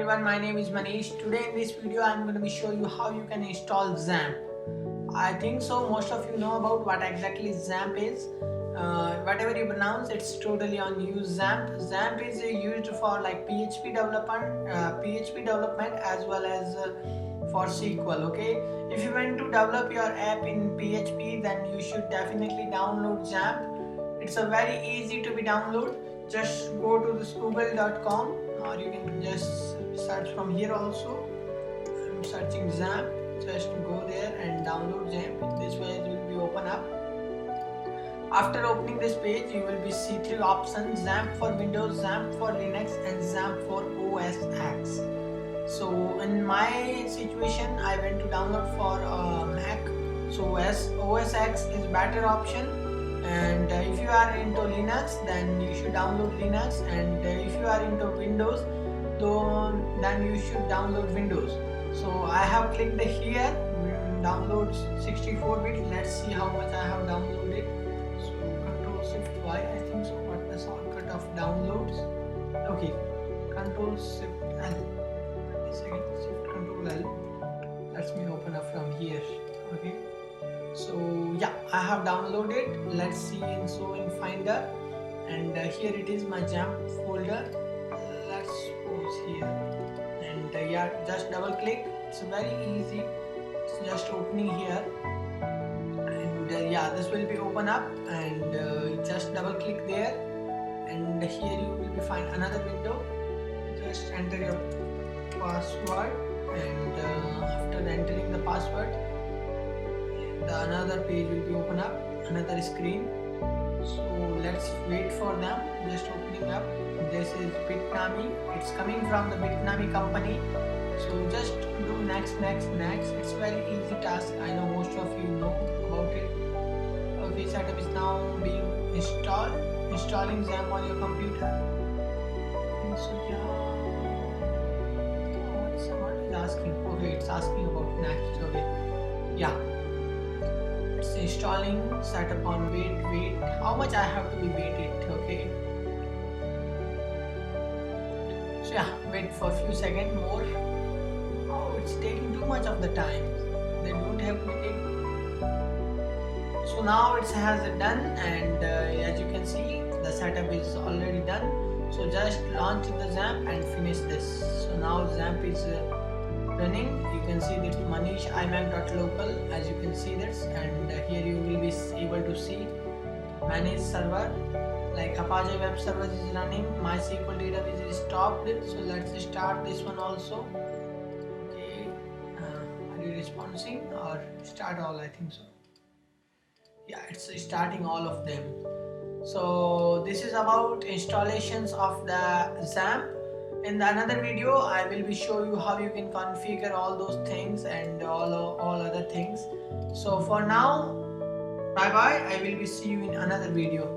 everyone, my name is Manish. Today in this video I'm going to be show you how you can install XAMPP. I think so most of you know about what exactly XAMPP is. Whatever you pronounce, it's totally on you. XAMPP. XAMPP is used for like PHP development as well as for SQL. Okay, if you want to develop your app in PHP, then you should definitely download XAMPP. It's a very easy to be download. Just go to this google.com, or you can just search from here also. I'm searching XAMPP. Just go there and download XAMPP. This way it will be open up. After opening this page, you will be see three options: XAMPP for Windows, XAMPP for Linux, and XAMPP for OS X. So in my situation, I went to download for Mac. So OS X is better option. And if you are into Linux, then you should download Linux, and if you are into Windows, then you should download Windows. So I have clicked here, download 64-bit. Let's see how much I have downloaded. So Control Shift Y, I think so. What the shortcut of downloads? Okay, Control Shift L. Wait a second, Shift Control L. Let me open up from here. Okay. So yeah, I have downloaded. Let's see in Finder, and here it is, my XAMPP folder. Let's pause here, and yeah, just double click. It's very easy. It's just opening here, and yeah, this will be open up, and just double click there, and here you will be find another window. Just enter your password, and after entering the password, another page will be open up, another screen. So let's wait for them. Just opening up. This is Bitnami. It's coming from the Bitnami company. So just do next. It's very easy task. I know most of you know about it. Okay, setup is now being installed. Installing XAMPP on your computer. So yeah, what is asking? Okay, it's asking about next. Okay, yeah. It's installing. Setup on wait. How much I have to be waited? Okay. So yeah, wait for a few seconds more. Oh, it's taking too much of the time. They don't have to take. So now it has done, and as you can see, the setup is already done. So just launch the XAMPP and finish this. So now XAMPP is running. You can see that Manish iMac.local, as you can see this, and here you will be able to see manage server, like Apache web service is running, MySQL database is stopped. So let's start this one also. Okay, are you responding or start all? I think so. Yeah, it's starting all of them. So this is about installations of the XAMPP. In another video, I will be show you how you can configure all those things and all other things. So for now, bye bye. I will be see you in another video.